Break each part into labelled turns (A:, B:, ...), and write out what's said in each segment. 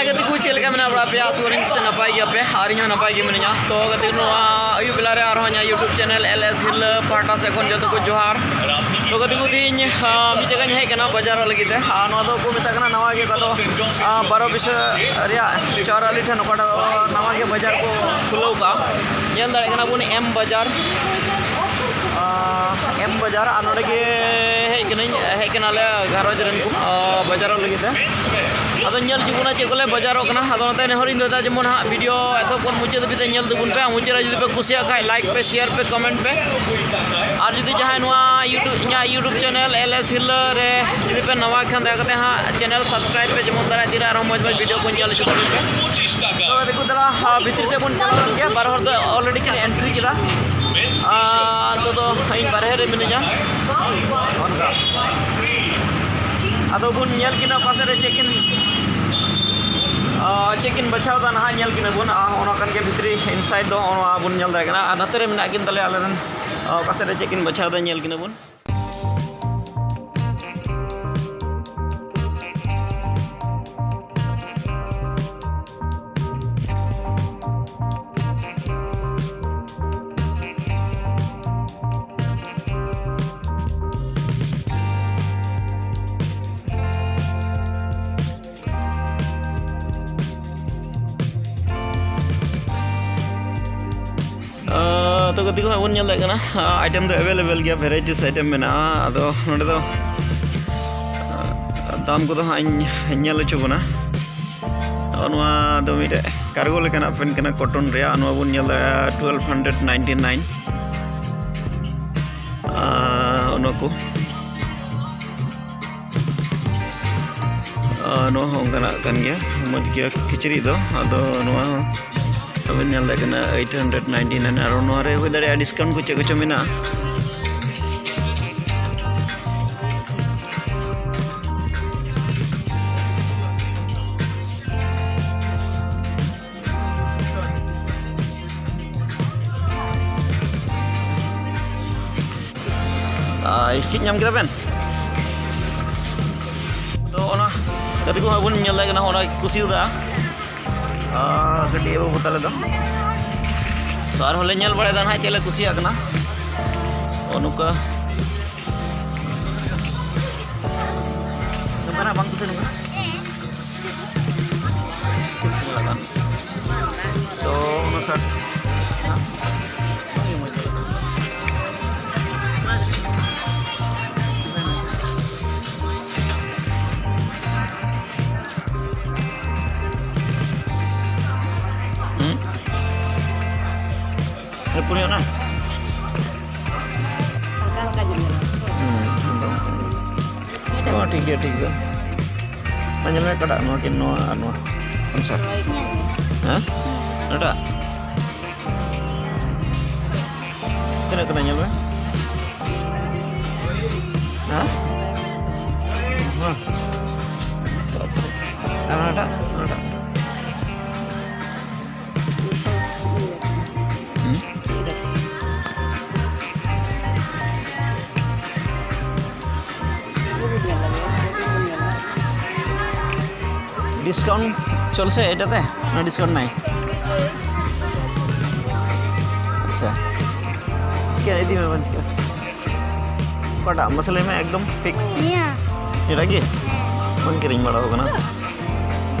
A: हाय गति को चेल का मेना बड़ा पे आसुरिंग से नपाई गया पे हारी हो नपाई गया मेना तो गति नो अयु बेला रे आरो यूट्यूब चैनल एलएस हिल पाटा से कोन जतो को जोहार तो गति को दिन मी जगह हे कना बाजार लगी ते नो दो को मेता कना नवा के कतो 12 बिस रिया 44 ठन कोटा नवा के बाजार को खुलो का नेल दाड़े कना बुन एम बाजार नोडे के हे कना ले घरज रन को बाजार लगी ते अदो नेल जुगुना चेकोले बाजारों कना अदो नते नेहरिन दोता जेमन हा वीडियो एतो कोन मुचे दबिते नेल दुबुन पे मुचे रा जुदी पे कुसिया खाय लाइक पे शेयर पे कमेंट पे और जुदी जहां नुआ यूट्यूब चैनल एलएस हिल रे जुदी पे नवा खान दया कते हा चैनल सब्सक्राइब पे जेमन दारा दिरा रो मौज वीडियो को नेल जुदी पे तो देखो दला भीतर से बन चला गया बार हर दो ऑलरेडी के एंट्री किदा तो इन बारहे रे मिनिजा ओनका अदो बुन नेल किना पासे रे चेक इन बचाव दा ना नेल किना बुन ओना कन के भितरी इनसाइड दो ओना बुन नेल दाय कना नते रे मिना किन तले आलेरन पासे रे चेक इन बचाव दा नेल किना बुन तो गति को बन आइटम तो अवेलेबल गया वेराइटीज आइटम में अदो नोडे दो दाम को हचो बना दो मिटे कार्गो लेकना पेन कना कॉटन रे बन 1299 को मज गया खिचड़ी दो अदो तब नेल देना 899 और नोरे हो दारे डिस्काउंट को चेक को मेना इसकी नाम क्या पेन तो ओना कति को बन नेल देना ओना कुसी उदा गड्डी वो बताले दो तो और होले नेल बड़े दान है चले कुसिया कना ओनुका नंबरा बांग कुसे नुका तो नो सर पुनिया ना ठीक है मंजल में कड़ा नो किन नो आंसर हां नटा किना कना nyal में हां नटा डिस्काउंट चल से एटाते ना डिस्काउंट नहीं अच्छा क्या रेडी में बंद किया पटा मसले में एकदम फिक्स ये लगी बंद करिंग बड़ा होगा ना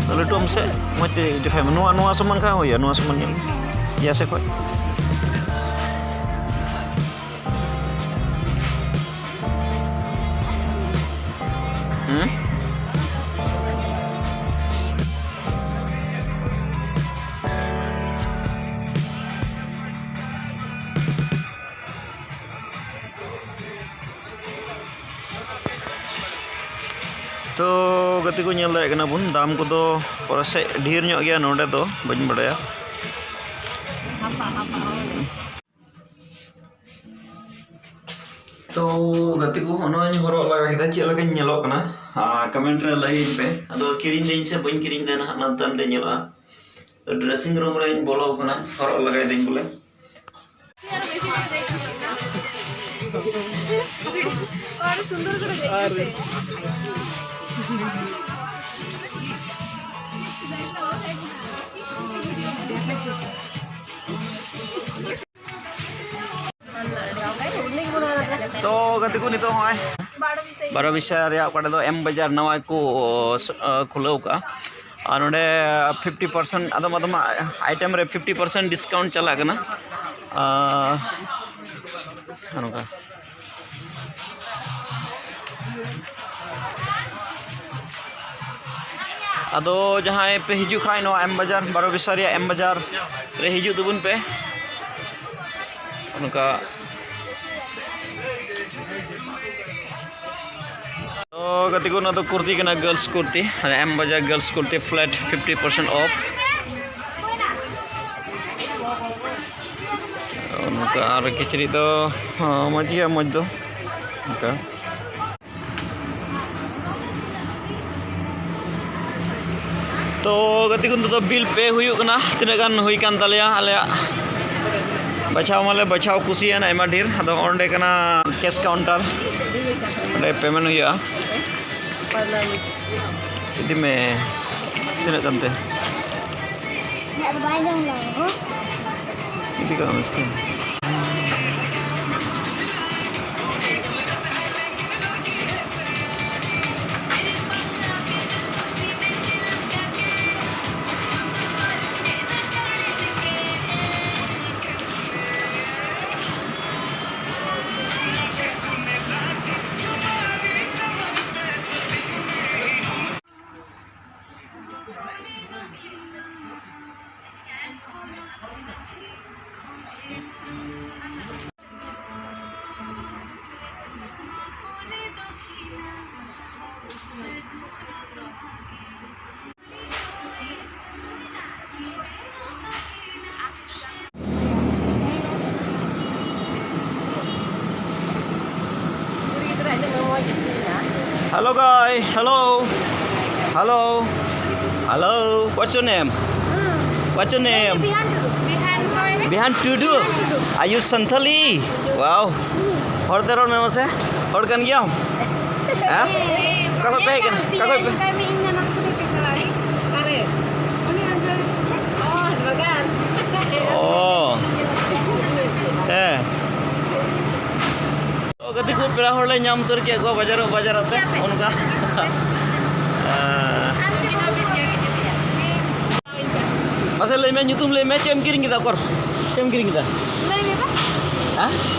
A: तो तुम से मत डिफाइम नुआ सामान का हो या नुआ सामान ये से कोई तो गति को नेल दायेना बुन दाम को दो परसे ढेर ᱧᱚᱜ गया नोडे दो बन बड़ाया तो गति को हनोनी हरो लगा किदा चेल लगा नेलो कना कमेंट रे लई पे अदो किरिन देन से बन किरिन देना नंतम दे नेला तो ड्रेसिंग रूम रे बोलो कना हरो लगा देन बोले और सुंदर करे देखते तो गति को नितो होय 12 ᱨᱮᱭᱟᱜ ᱚᱠᱟᱴᱟᱜ ᱫᱚ M ᱵᱟᱡᱟᱨ ᱱᱟᱣᱟ ᱠᱚ ᱠᱷᱩᱞᱟᱹᱣ ᱠᱟᱜᱼᱟ ᱟᱨ ᱱᱚᱰᱮ 50% ᱟᱫᱚᱢ आइटम रे 50% डिस्काउंट चला कना नोका अदो जहाँ पे हिजू खाए नो M बाजार 12 रिया M बाजार रे हिजू दुबुन पे नोका तो गति को ना तो कुर्ती के ना गर्ल्स कुर्ती M बाजार गर्ल्स कुर्ती फ्लैट 50% ऑफ नोका आर किचरी तो मजिया मज दो नोका तो गति को तो बिल पे हुई कना तिना गान हुई कान तलिया आले बचाव माले बचाव कुसिया ना एमा ढेर अदो ओंडे कना कैश काउंटर ओंडे पेमेंट हुआ इदी में तिना कानते इदी का मुश्किल Hello guys, hello. What's your name? What's your name? Bihan Tudu. Are you Santali? Wow. Hor teror me mase? Hor kan gya? Hah? Kakak pe kan? Kakak pe? Oh. गति को पेड़ा हर ले नाम तर के को बाजार आते उनका मसे ले मैं ᱧᱩᱛᱩᱢ ले मैं चेम किरिंग किदा कर चेम किरिंग किदा हां